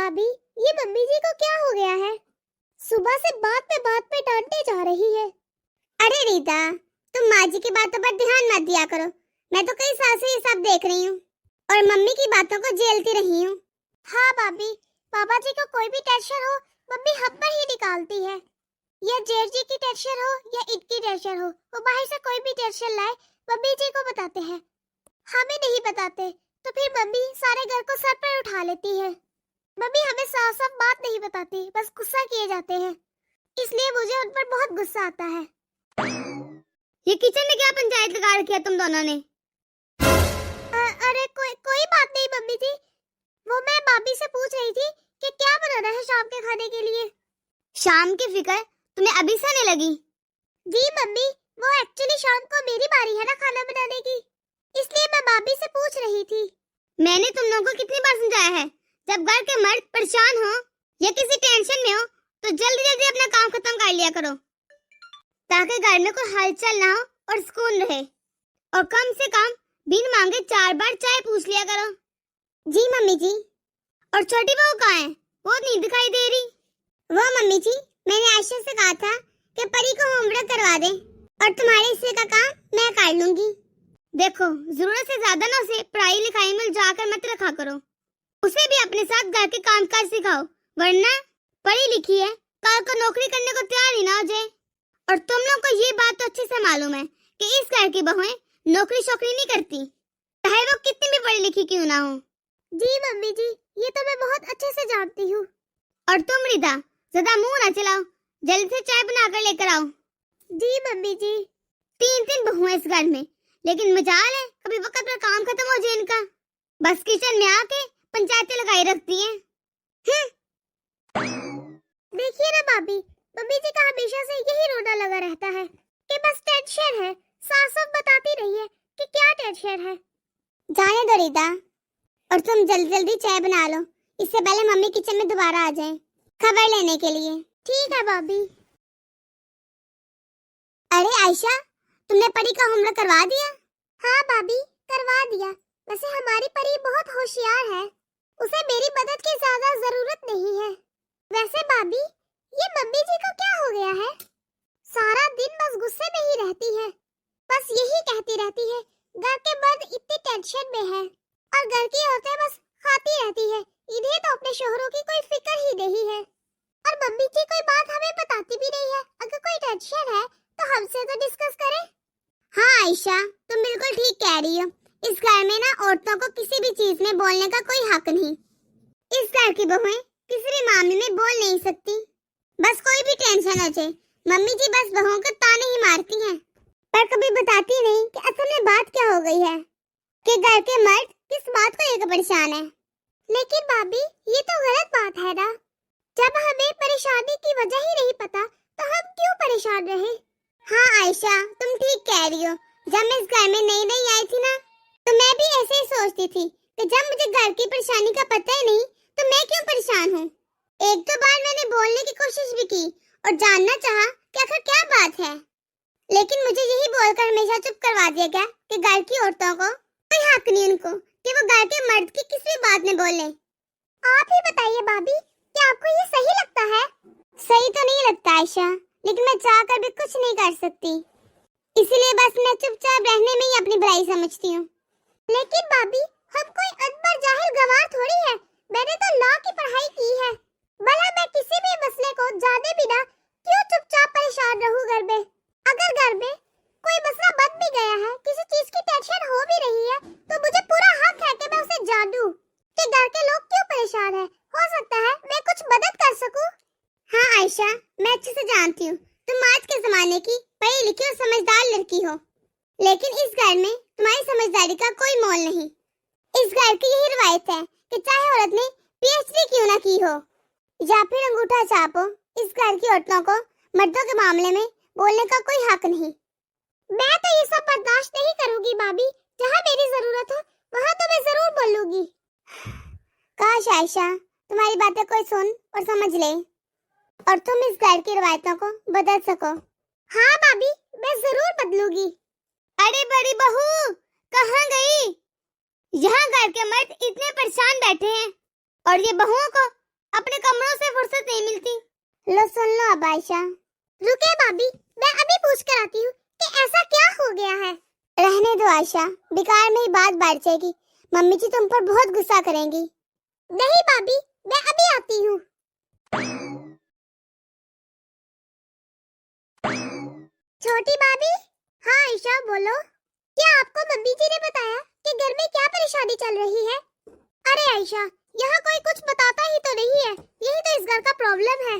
भाभी, ये मम्मी जी को क्या हो गया है? सुबह से बात पे डांटे जा रही है। अरे रीता, तुम माँ जी की बातों पर ध्यान मत दिया करो। मैं तो कई साल से ये सब देख रही हूँ और मम्मी की बातों को झेलती रही हूँ। हाँ भाभी, पापा जी को कोई भी टेंशन हो, मम्मी हम पर ही निकालती है। या जेठ जी की टेंशन हो या इनकी टेंशन हो, वो बाहर से कोई भी टेंशन लाए मम्मी जी को बताते हैं। हमें नहीं बताते, तो फिर मम्मी सारे घर को सर पर उठा लेती है। मम्मी हमें साफ साफ बात नहीं बताती, बस गुस्सा किए जाते हैं। इसलिए मुझे उन पर बहुत गुस्सा आता है। ये किचन में क्या पंचायत लगा रखी है तुम दोनों ने? अरे कोई बात नहीं मम्मी जी, वो मैं भाभी से पूछ रही थी कि क्या बनाना है शाम के खाने के लिए। शाम की फिक्र तुम्हें अभी से नहीं लगी? जी मम्मी, वो एक्चुअली शाम को मेरी बारी है ना खाना बनाने की, इसलिए मैं भाभी से पूछ रही थी। मैंने तुम लोगों को कितनी बार समझाया है, जब घर के मर्द परेशान हो या किसी टेंशन में हो तो जल्दी जल्दी अपना काम खत्म कर लिया करो, ताकि घर में कोई हलचल ना हो और सुकून रहे। और कम से कम बिन मांगे 4 बार चाय पूछ लिया करो। जी मम्मी जी। और छोटी बहू कहाँ है? वो नहीं दिखाई दे रही। वो मम्मी जी, मैंने आयशा से कहा था कि परी को होमवर्क करवा दे और तुम्हारे हिस्से का काम मैं कर लूंगी। देखो, जरूरत से ज्यादा ना उसे पढ़ाई लिखाई में जाकर मत रखा करो। उसे भी अपने साथ घर के काम काज सिखाओ, वरना पढ़ी लिखी है, कल को नौकरी करने को तैयार ही ना हो जाए। और तुम लोग को ये बात तो अच्छे से मालूम है कि इस घर की बहुएं नौकरी शौकरी नहीं करती, चाहे वो कितनी भी पढ़ी लिखी क्यों ना हो। जी मम्मी जी, ये तो मैं बहुत अच्छे से जानती हूँ। और तुम रिदा, ज्यादा मुंह ना चलाओ, जल्दी से चाय बनाकर लेकर आओ। जी मम्मी जी। 3 बहुएं इस घर में, लेकिन मजाल है कभी वक्त पर काम खत्म हो जाए इनका। बस किचन में आके पंचायतें लगाई रखती हैं। देखिए ना भाभी, मम्मी जी का हमेशा से यही रोना लगा रहता है कि बस टेंशन है। साफ साफ बताती रही है कि क्या टेंशन है। जाने दो रीता, और तुम जल्दी जल्दी चाय बना लो, इससे पहले मम्मी किचन में दोबारा आ जाए खबर लेने के लिए। ठीक है भाभी। अरे आयशा, तुमने परी का होमवर्क करवा दिया? हाँ भाभी, करवा दिया। वैसे हमारी परी बहुत होशियार है, उसे मेरी मदद की ज्यादा जरूरत नहीं है। वैसे भाभी, ये मम्मी जी को क्या हो गया है? सारा दिन बस गुस्से में ही रहती है, बस यही कहती रहती है घर के मर्द इतनी टेंशन में है और घर की औरतें बस खाती रहती है, इन्हें तो अपने शोहरों की कोई फिक्र ही नहीं है। और मम्मी जी कोई बात हमें बताती भी नहीं है। अगर कोई टेंशन है तो हमसे तो डिस्कस करे। हाँ आयशा, तुम बिल्कुल ठीक कह रही हो। इस घर में ना औरतों को किसी भी चीज में बोलने का कोई हक नहीं। इस घर की बहुएं किसी भी मामले में बोल नहीं सकती। बस कोई भी टेंशन हो जाए, मम्मी जी बस बहुओं को ताने ही मारती हैं, पर कभी बताती नहीं कि असल में बात क्या हो गई है, कि घर के मर्द किस बात को लेकर परेशान है। लेकिन भाभी, ये तो गलत बात है ना। जब हमें परेशानी की वजह ही नहीं पता तो हम क्यों परेशान रहे? हाँ आयशा, तुम ठीक कह रही हो। जब मैं इस घर में नई नई आई थी ना, तो मैं भी ऐसे ही सोचती थी कि जब मुझे घर की परेशानी का पता ही नहीं तो मैं क्यों परेशान हूँ। एक दो बार मैंने बोलने की कोशिश भी की और जानना चाहा कि आखिर क्या बात है, लेकिन मुझे यही बोलकर हमेशा चुप करवा दिया गया कि घर की औरतों को कोई हक नहीं उनको कि वो घर के मर्द की किसी भी बात में बोले। आप ही बताइए भाभी, क्या आपको ये सही लगता है? सही तो नहीं लगता आयशा, लेकिन मैं चाहकर भी कुछ नहीं कर सकती, इसलिए बस मैं चुपचाप रहने में ही अपनी भलाई समझती हूँ। लेकिन भाभी, हम कोई अनपढ़ जाहिल गंवार थोड़ी है। मैंने तो लॉ की पढ़ाई की है। भला मैं किसी भी मसले को जाने बिना क्यों चुपचाप परेशान रहूं घर में? अगर घर में कोई मसला बन भी गया है, किसी चीज की टेंशन हो भी रही है, तो मुझे पूरा हक है कि मैं उसे जानूं कि घर के लोग क्यों परेशान है। हो सकता है मैं कुछ मदद कर सकूं। हाँ आयशा, मैं अच्छे से जानती हूँ तुम आज के जमाने की पढ़ी लिखी और समझदार लड़की हो, लेकिन इस घर में तुम्हारी समझदारी का कोई मोल नहीं। इस घर की यही रवायत है कि चाहे औरत ने पीएचडी क्यों ना की हो या फिर अंगूठा छाप हो, इस घर की औरतों को मर्दों के मामले में बोलने का कोई हक नहीं। मैं तो ये सब बर्दाश्त नहीं करूंगी भाभी। जहाँ मेरी जरूरत हो वहाँ तो मैं जरूर बोलूंगी। काश आयशा तुम्हारी बातें कोई सुन और समझ ले और तुम इस घर की रवायतों को बदल सको। हाँ भाभी, मैं जरूर बदलूंगी। अरे बड़ी बहू, कहाँ गई? यहाँ घर के मर्द इतने परेशान बैठे हैं और ये बहुओं को अपने कमरों से फुर्सत नहीं मिलती। लो सुन लो अब आयशा। रुके भाभी, मैं अभी पूछ कर आती हूँ कि ऐसा क्या हो गया है। रहने दो आयशा, बेकार में ही बात बढ़ जाएगी। मम्मी जी तुम पर बहुत गुस्सा करेंगी। नहीं भाभी, मैं अभी आती हूँ। छोटी भाभी। हाँ आयशा बोलो। क्या आपको मम्मी जी ने बताया कि घर में क्या परेशानी चल रही है? अरे आयशा, यहाँ कोई कुछ बताता ही तो नहीं है। यही तो इस घर का प्रॉब्लम है।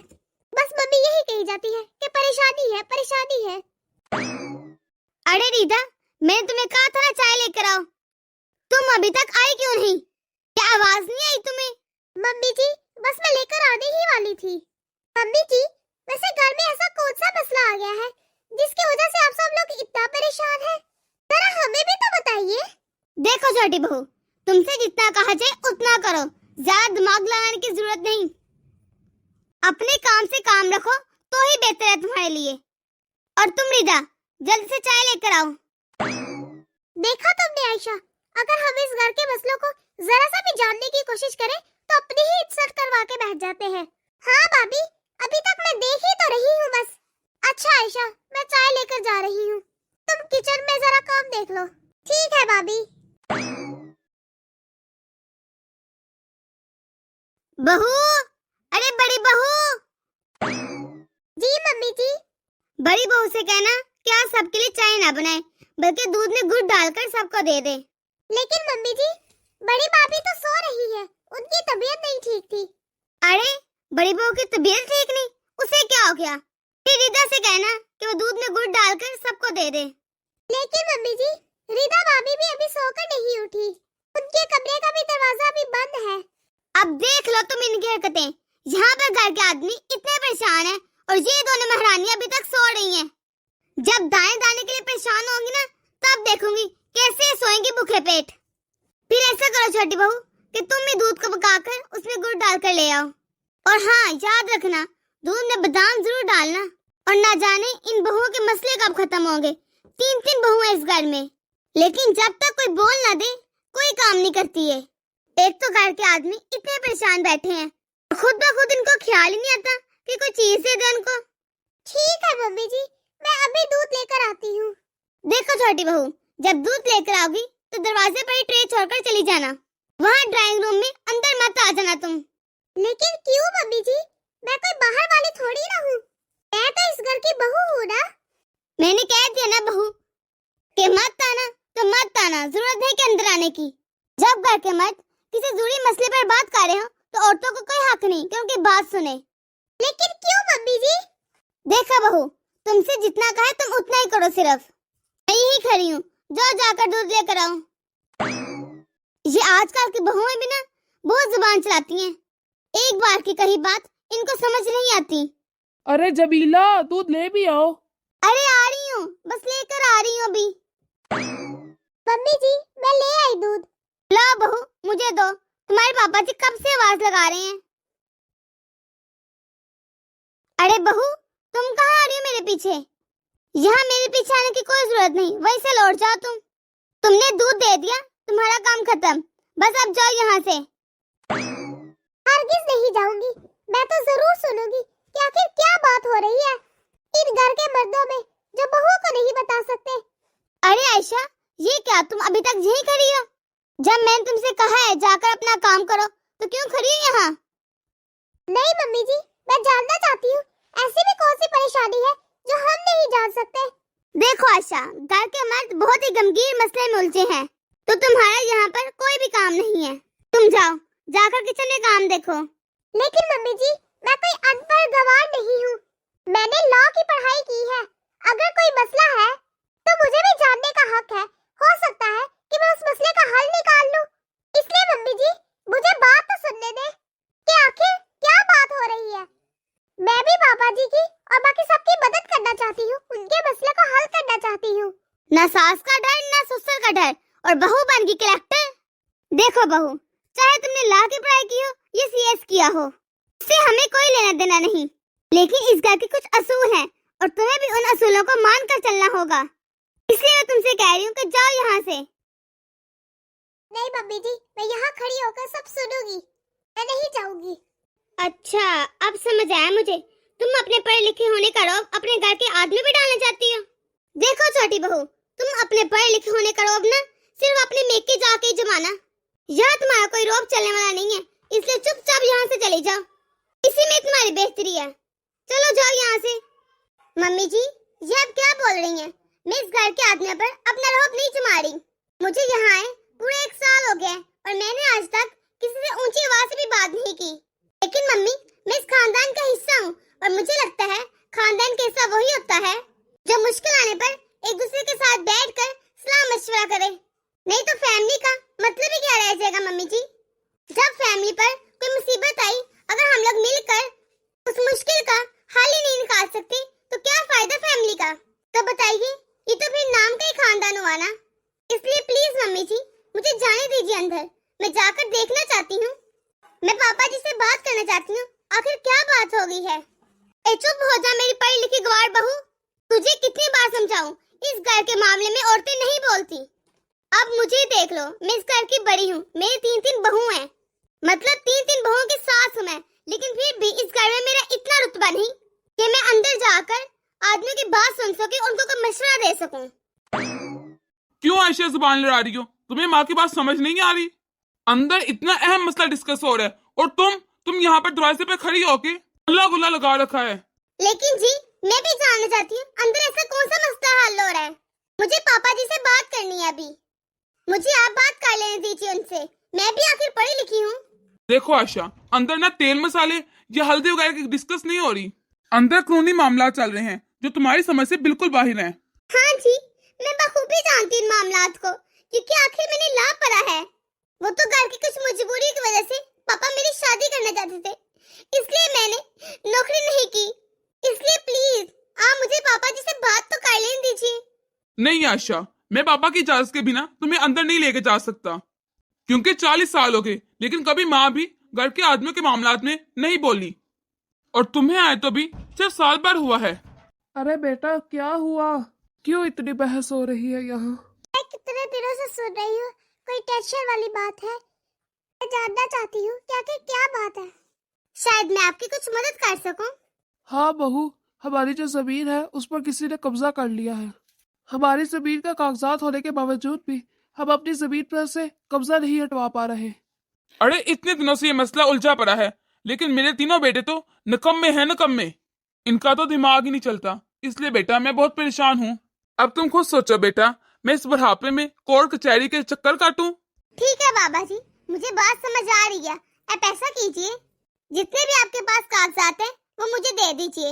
बस मम्मी यही कही जाती है कि परेशानी है, परेशानी है। अरे रीता, मैंने तुम्हें कहा था ना चाय लेकर आओ, तुम अभी तक आई क्यों नहीं? क्या आवाज नहीं आई तुम्हें? मम्मी जी, बस मैं लेकर आने ही वाली थी। मम्मी जी, वैसे घर में ऐसा कौन सा मसला आ गया है जिसकी वजह से आप सब लोग इतना परेशान हैं? जरा हमें भी तो बताइए। देखो छोटी बहू, तुमसे जितना कहा जाए उतना करो, ज्यादा दिमाग लगाने की जरूरत नहीं। अपने काम से काम रखो तो ही बेहतर है तुम्हारे लिए। और तुम रीता, जल्दी से चाय लेकर आओ। देखा तुमने आयशा, अगर हम इस घर के मसलों को जरा सा भी जानने की कोशिश करें तो अपनी ही इज्जत करवा के बैठ जाते हैं। हाँ भाभी, अभी तक मैं देख ही तो रही हूँ बस। अच्छा आयशा, मैं चाय लेकर जा रही हूँ, तुम किचन में जरा काम देख लो। ठीक है भाभी। बहू, अरे बड़ी बहू। जी मम्मी जी। बड़ी बहू से कहना कि आज सबके लिए चाय ना बनाए, बल्कि दूध में गुड़ डालकर सबको दे दे। लेकिन मम्मी जी, बड़ी भाभी तो सो रही है, उनकी तबीयत नहीं ठीक थी। अरे बड़ी बहू की तबीयत ठीक नहीं, उसे क्या हो गया? फिर रीता से कहना कि वो दूध में गुड़ डालकर सबको दे दे। लेकिन मम्मी जी, रीता भाभी भी अभी सोकर नहीं उठी, उनके कमरे का भी दरवाजा अभी बंद है। अब देख लो तुम इनकी हरकतें। यहाँ पर घर के आदमी इतने परेशान हैं और ये दोनों महारानियां अभी तक सो रही हैं। जब दाएं दाने के लिए परेशान होंगी ना, तब देखूंगी कैसे सोएंगी भूखे पेट। फिर ऐसा करो छोटी बहू कि तुम भी दूध को पकाकर उसमें गुड़ डालकर ले आओ। और हाँ, याद रखना दूध में बादाम जरूर डालना। और ना जाने इन बहुओं के मसले कब खत्म होंगे। 3 बहुएं इस घर में, लेकिन जब तक कोई बोल ना दे कोई काम नहीं करती है। एक तो घर के आदमी इतने परेशान बैठे हैं, खुद ब खुद इनको ख्याल ही नहीं आता कि कोई चीज दे दे उनको। ठीक है मम्मी जी, मैं अभी दूध लेकर आती हूँ। देखो छोटी बहू, जब दूध लेकर आओगी तो दरवाजे पर ही ट्रे छोड़कर चली जाना। वहाँ ड्राइंग रूम में अंदर मत आ जाना तुम। लेकिन क्यों मम्मी जी, मैं कोई बाहर वाली थोड़ी ना हूँ, मैं तो इस घर की बहू हूँ ना। मैंने कह दिया ना बहू कि मत आना तो मत आना, जरूरत नहीं कि अंदर आने की। जब घर के मर्द किसी जरूरी मसले पर बात कर रहे हो तो औरतों को कोई हक नहीं कि उनकी बात सुने। लेकिन क्यों मम्मी जी? देखा बहू, तुमसे जितना कहे तुम उतना ही करो। सिर्फ मैं यही खड़ी हूँ, जाओ जाकर दूध लेकर आओ। ये आजकल की बहुएं भी ना बहुत जुबान चलाती हैं, एक बार की कही बात इनको समझ नहीं आती। अरे जबीला, दूध ले भी आओ। अरे आ रही हूँ, बस लेकर आ रही हूँ अभी। मम्मी जी, मैं ले आई दूध। लो बहू, मुझे दो, तुम्हारे पापा जी कब से आवाज लगा रहे हैं। अरे बहू, तुम कहाँ आ रही हो मेरे पीछे? यहाँ मेरे पीछे आने की कोई जरूरत नहीं, वहीं से लौट जाओ तुम। तुमने दूध दे दिया, तुम्हारा काम खत्म, बस अब जाओ यहाँ से। हरगिज नहीं जाऊंगी, मैं तो जरूर सुनूंगी कि आखिर क्या बात हो रही है इन घर के मर्दों में जो बहुओं को नहीं बता सकते। अरे आयशा, ये क्या तुम अभी तक यहीं खड़ी हो? जब मैंने तुमसे कहा है जाकर अपना काम करो तो क्यों खड़ी हो यहाँ? नहीं मम्मी जी, मैं जानना चाहती हूँ ऐसी भी कौन सी परेशानी है जो हम नहीं जान सकते। देखो आयशा, घर के मर्द बहुत ही गंभीर मसले में उलझे हैं, तो तुम्हारा यहाँ पर कोई भी काम नहीं है। तुम जाओ, जाकर किचन में काम देखो। लेकिन मम्मी जी, मैं कोई अनपढ़ गवार नहीं हूँ, मैंने लॉ की पढ़ाई की है। अगर कोई मसला है तो मुझे भी जानने का हक है। हो सकता है कि मैं उस मसले का हल निकाल लूं। इसलिए मम्मी जी, मुझे बात तो सुनने दे कि आखिर क्या बात हो रही है। मैं भी पापा जी की और बाकी सबकी मदद करना चाहती हूँ, उनके मसले को हल करना चाहती हूँ। ना सास का डर ना ससुर का डर, और बहू बन गई कलेक्टर। देखो बहू, चाहे तुमने लॉ की पढ़ाई की हो या CS किया हो, इससे हमें कोई लेना देना नहीं, लेकिन इस घर के कुछ असूल हैं और तुम्हें भी उन असूलों को मान कर चलना होगा। इसलिए मैं तुमसे कह रही हूँ कि जाओ यहाँ से। नहीं मम्मी जी, मैं यहाँ खड़ी होकर सब सुनूंगी, मैं नहीं जाऊंगी। अच्छा, अब समझ आया मुझे। तुम अपने पढ़े लिखे होने का रौब अपने घर के आदमी पे डालना चाहती हो। देखो छोटी बहू, तुम अपने पढ़े लिखे होने का रौब ना सिर्फ अपने मेके जाके ही जमाना। यहाँ तुम्हारा कोई रौब चलने वाला नहीं है, इसलिए चुपचाप यहाँ से चले जाओ। इसी में तुम्हारी बेहतरी है। चलो जाओ यहाँ से। मम्मी जी, ये अब क्या बोल रही हैं? मैं इस घर के आदमी पर अपना रौब नहीं जमा रही। मुझे यहाँ आए पूरे 1 साल हो गए और मैंने आज तक किसी से ऊंची आवाज से भी बात नहीं की। लेकिन मम्मी, मैं इस खानदान का हिस्सा हूँ और मुझे लगता है खानदान का हिस्सा वही होता है जो मुश्किल आने पर एक दूसरे के साथ बैठकर सलाह मशवरा करे। नहीं तो फैमिली का मतलब ही क्या रह जाएगा मम्मी जी? जब फैमिली पर कोई मुसीबत आई, अगर हम लोग मिलकर उस मुश्किल का हल ही नहीं निकाल सकते तो क्या फायदा फैमिली का? तो बताइए, ये तो फिर नाम का ही खानदान हुआ ना। इसलिए प्लीज मम्मी जी, मुझे जाने दीजिए अंदर। मैं जाकर देखना चाहती हूँ। मैं पापा जी से बात करना चाहती हूँ। आखिर क्या बात हो गई है? ए चुप हो जा मेरी पढ़ी लिखी गवार बहू। तुझे कितनी बार समझाऊं, इस घर के मामले में औरतें नहीं बोलती। अब मुझे देख लो, मैं इस घर की बड़ी हूँ। मेरी 3 बहू हैं, मतलब 3 बहुओं की सास हूँ मैं। लेकिन फिर भी इस घर में मेरा इतना रुतबा नहीं कि मैं अंदर जाकर आदमियों की बात सुन सके, उनको कोई मशवरा दे सकूं। क्यों आयशा जुबान लड़ा रही हो? तुम्हें माँ की बात समझ नहीं आ रही? अंदर इतना अहम मसला डिस्कस हो रहा है और तुम यहाँ पर दरवाजे पे खड़ी होके अल्लाह गुल्ला लगा रखा है। लेकिन जी, मैं भी जानना चाहती हूँ अंदर ऐसा कौन सा मसला हल हो रहा है। मुझे पापा जी से बात करनी है अभी। मुझे आप बात कर लेने दीजिए उनसे। मैं भी आखिर पढ़ी लिखी हूँ। देखो आयशा, अंदर ना तेल मसाले या हल्दी वगैरह की डिस्कस नहीं हो रही। अंदर कानूनी मामला चल रहे हैं जो तुम्हारी समझ से बिल्कुल बाहर हैं। हाँ जी, मैं बखूबी जानती हूँ मामलात को, क्योंकि आखिर मैंने ला पड़ा है। वो तो घर की कुछ मजबूरी की वजह से पापा मेरी शादी करना चाहते थे, इसलिए मैंने नौकरी नहीं की। इसलिए प्लीज आप मुझे पापा जी से बात तो कर लेने दीजिए। नहीं आयशा, मैं पापा की इजाजत के बिना तुम्हें अंदर नहीं लेके जा सकता, क्योंकि 40 साल हो गए लेकिन कभी माँ भी घर के आदमियों के मामलात में नहीं बोली, और तुम्हें आए तो भी सिर्फ साल भर हुआ है। अरे बेटा, क्या हुआ? क्यों इतनी बहस हो रही है यहाँ? मैं कितने दिनों से सुन रही हूँ, कोई टेंशन वाली बात है। मैं जानना चाहती हूँ क्या बात है। शायद मैं आपकी कुछ मदद कर सकूं। हाँ बहू, हमारी जो जमीन है उस पर किसी ने कब्जा कर लिया है। हमारी जमीन का कागजात होने के बावजूद भी हम अपनी जमीन पर से कब्जा नहीं हटवा पा रहे। अरे इतने दिनों से ये मसला उलझा पड़ा है, लेकिन मेरे तीनों बेटे तो निकम्मे हैं निकम्मे। इनका तो दिमाग ही नहीं चलता, इसलिए बेटा मैं बहुत परेशान हूँ। अब तुम खुद सोचो बेटा, मैं इस बुढ़ापे में कोर्ट कचहरी के चक्कर काटूं? ठीक है बाबा जी, मुझे बात समझ आ रही है। आप ऐसा कीजिए, जितने भी आपके पास कागजात हैं वो मुझे दे दीजिए।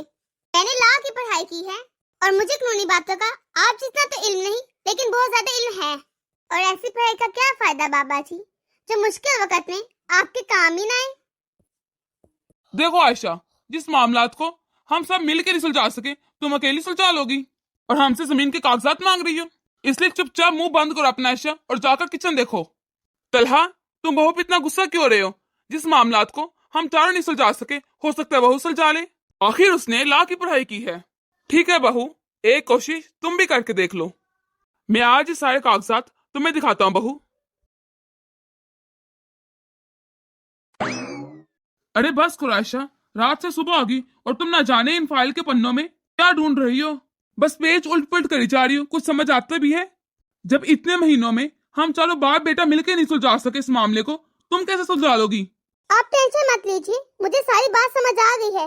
मैंने लॉ की पढ़ाई की है और मुझे कानूनी बातों का आप जितना तो इल्म नहीं, लेकिन बहुत ज्यादा इल्म है। और ऐसी पढ़ाई का क्या फायदा बाबा जी, जो मुश्किल वक्त में आपके काम ही ना आए। देखो आयशा, जिस मामलात को हम सब मिल के नहीं सुलझा सके तुम अकेली सुलझा लोगी, और हमसे जमीन के कागजात मांग रही हो। इसलिए चुपचाप मुंह बंद करो अपना आयशा और जाकर किचन देखो। तलहा, तुम बहू पे इतना गुस्सा क्यों रहे हो? जिस मामलात को हम चारों नहीं सुलझा सके, हो सकता है बहू सुलझा ले। आखिर उसने लॉ की पढ़ाई की है। ठीक है बहू, एक कोशिश तुम भी करके देख लो। मैं आज ये सारे कागजात तुम्हें दिखाता हूँ बहू। अरे बस करो आयशा, रात से सुबह होगी और तुम ना जाने इन फाइल के पन्नों में क्या ढूंढ रही हो। बस पेज उल्ट पुलट करी जा रही हो। कुछ समझ आता भी है? जब इतने महीनों में हम चारों बाप बेटा मिलकर नहीं सुलझा सके इस मामले को, तुम कैसे सुलझा लोगी? आप टेंशन मत लीजिए, मुझे सारी बात समझ आ गई है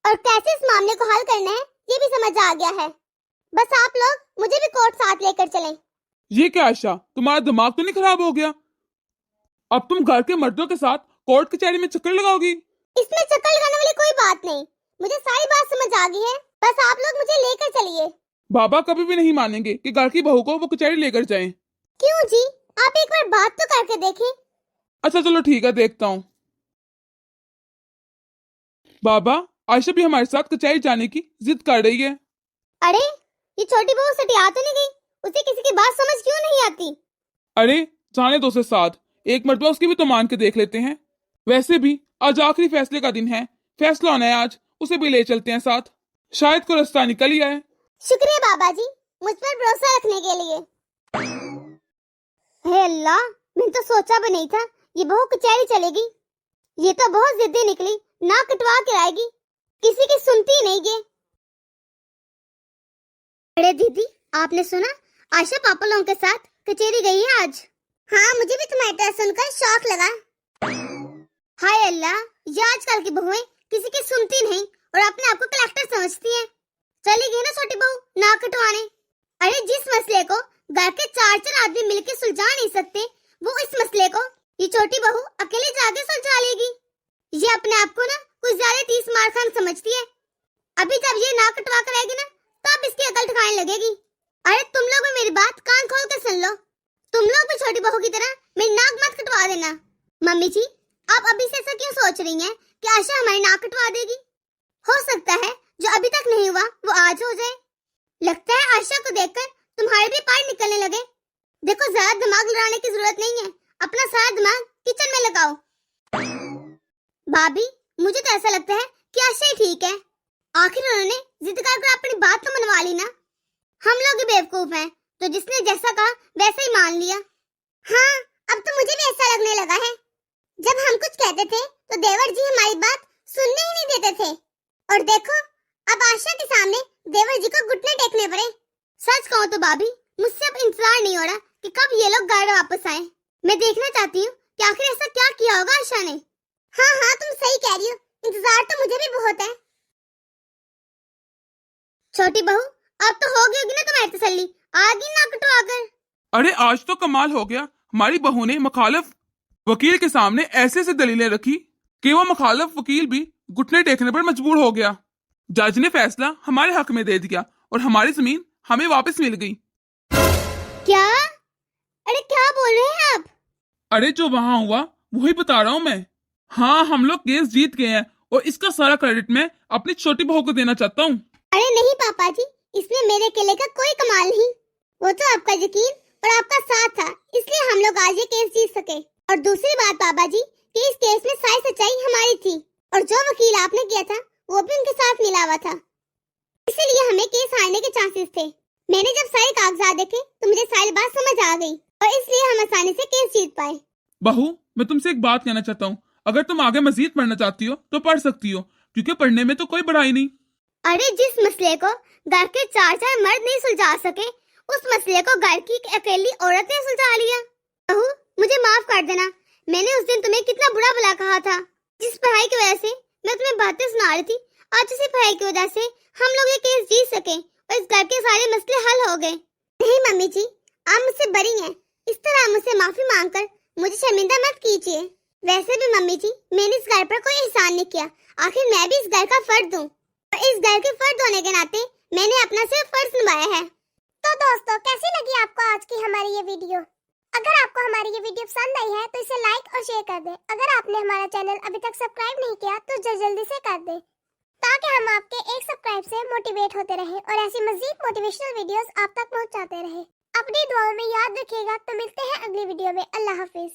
और कैसे इस मामले को हल करना है ये भी समझ आ गया है। बस आप लोग मुझे भी कोर्ट साथ लेकर चलें। ये क्या आयशा, तुम्हारा दिमाग तो नहीं खराब हो गया? अब तुम घर के मर्दों के साथ कोर्ट कचहरी में चक्कर लगाओगी? इसमें चक्कर लगाने वाली कोई बात नहीं, मुझे सारी बात समझ आ गई है। बस आप लोग मुझे लेकर चलिए। बाबा कभी भी नहीं मानेंगे कि घर की बहू को वो कचहरी लेकर जाएं। क्यों जी, आप एक बार बात तो करके देखें। अच्छा चलो ठीक है, देखता हूँ। बाबा, आयशा भी हमारे साथ कचहरी जाने की जिद कर रही है। अरे ये छोटी बहू सटिया तो नहीं गई? उसे किसी की बात समझ क्यों नहीं आती? अरे जाने दो उसे साथ, एक मर्तबा उसकी भी तो मान के देख लेते हैं। वैसे भी आज आखिरी फैसले का दिन है, फैसला होना है आज, उसे भी ले चलते हैं साथ। शायद को रास्ता निकल ही आए। शुक्रिया बाबा जी, मुझ पर भरोसा रखने के लिए। हे अल्लाह, मैंने तो सोचा भी नहीं था ये बहू कचहरी चलेगी। ये तो बहुत जिद्दी निकली, नाक कटवा के आएगी, किसी की सुनती ही नहीं ये। अरे दीदी, आपने सुना आशा पापा लोगों के साथ कचेरी गई है आज? हाँ, मुझे भी तुम्हारी तरह सुनकर शौक लगा। हाय अल्लाह, ये आजकल की बहुएं किसी की सुनती नहीं और अपने आप को कलेक्टर समझती हैं। चली गई ना छोटी बहू नाक कटवाने। अरे जिस मसले को घर के 4 आदमी मिलकर सुलझा नहीं सकते, वो इस मसले को ये छोटी बहू अकेले जाके सुलझा लेगी। ये अपने आप को ना कुछ ज्यादा 30 मार खान समझती है। अभी जब ये नाक कटवा कर आएगी ना, तब इसकी अकल ठिकाने लगेगी। अरे तुम लोग भी मेरी बात कान खोल कर सुन लो। तुम लोग भी छोटी बहू की तरह मेरी नाक मत कटवा देना। मम्मी जी, आप अभी से ऐसा क्यों सोच रही हैं कि आशा हमारी नाक कटवा देगी? हो सकता है जो अभी तक नहीं हुआ वो आज हो जाए। लगता है आशा को देखकर तुम्हारे भी पैर निकलने लगे। देखो, ज्यादा दिमाग लड़ाने की जरूरत नहीं है, अपना सारा दिमाग किचन में लगाओ। भाभी, मुझे तो ऐसा लगता है कि आशा ही ठीक है। आखिर उन्होंने जिद कर अपनी बात तो मनवा ली ना। हम लोग ही बेवकूफ हैं, तो जिसने जैसा कहा वैसा ही मान लिया। हाँ, अब तो मुझे भी ऐसा लगने लगा है। जब हम कुछ कहते थे तो देवर जी हमारी बात सुनने ही नहीं देते थे, और देखो अब आशा के सामने देवर जी को घुटने टेकने पड़े। सच कहूँ तो भाभी, मुझसे अब इंतजार नहीं हो रहा कि कब ये लोग घर वापस आए। मैं देखना चाहती हूँ कि आखिर ऐसा क्या किया होगा आशा ने। हाँ हाँ, तुम सही कह रही हो, इंतजार तो मुझे भी बहुत है। छोटी बहू, अब तो हो गई होगी ना तुम्हारी तसल्ली, आगे ना कटवा कर। अरे आज तो कमाल हो गया, हमारी बहू ने मुखालिफ वकील के सामने ऐसे से दलीलें रखी कि वो मुखालिफ वकील भी घुटने टेकने पर मजबूर हो गया। जज ने फैसला हमारे हक में दे दिया और हमारी जमीन हमें वापस मिल गई। क्या? अरे क्या बोल रहे हैं आप? अरे जो वहां हुआ वही बता रहा हूँ मैं। हाँ, हम लोग केस जीत गए हैं और इसका सारा क्रेडिट मैं अपनी छोटी बहू को देना चाहता हूँ। अरे नहीं पापा जी, इसमें मेरे अकेले का कोई कमाल नहीं। वो तो आपका यकीन और आपका साथ था, इसलिए हम लोग आज ये केस जीत सके। और दूसरी बात पापा जी, कि इस केस में सारी सच्चाई हमारी थी और जो वकील आपने किया था वो भी उनके साथ मिला हुआ था, इसीलिए हमें केस हारने के चांसेस थे। मैंने जब सारे कागजात देखे तो मुझे सारी बात समझ आ गई और इसलिए हम आसानी से केस जीत पाए। बहू, मैं तुमसे एक बात कहना चाहता हूँ, अगर तुम आगे मजीद पढ़ना चाहती हो तो पढ़ सकती हो, क्योंकि पढ़ने में तो कोई बुराई नहीं। अरे जिस मसले को घर के 4 मर्द नहीं सुलझा सके, उस मसले को घर की एक अकेली औरत ने सुलझा लिया। बहू, मुझे माफ कर देना, मैंने उस दिन तुम्हें कितना बुरा भला कहा था। जिस पढ़ाई की वजह से मैं तुम्हें बातें सुना रही थी, आज उसी पढ़ाई की वजह से हम लोग ये केस जीत सके और इस घर के सारे मसले हल हो गए। नहीं मम्मी जी, आप मुझसे बड़ी हैं, इस तरह मुझसे माफी मांगकर मुझे शर्मिंदा मत कीजिए। वैसे भी मम्मी जी, मैंने इस घर पर कोई एहसान नहीं किया, आखिर मैं भी इस घर का फर्द हूँ और इस घर के फर्द होने के नाते मैंने अपना सिर्फ फर्ज निभाया है। तो दोस्तों, कैसी लगी आपको आज की हमारी ये वीडियो? अगर आपको हमारी ये वीडियो पसंद आई है तो इसे लाइक और शेयर कर दें। अगर आपने हमारा चैनल अभी तक सब्सक्राइब नहीं किया तो जल्दी से कर दें, ताकि हम आपके एक सब्सक्राइब से मोटिवेट होते रहें और ऐसी मजीद मोटिवेशनल वीडियोस आप तक पहुंचाते रहें। अपनी दुआओं में याद रखिएगा। तो मिलते हैं अगली वीडियो में। अल्लाह हाफिज।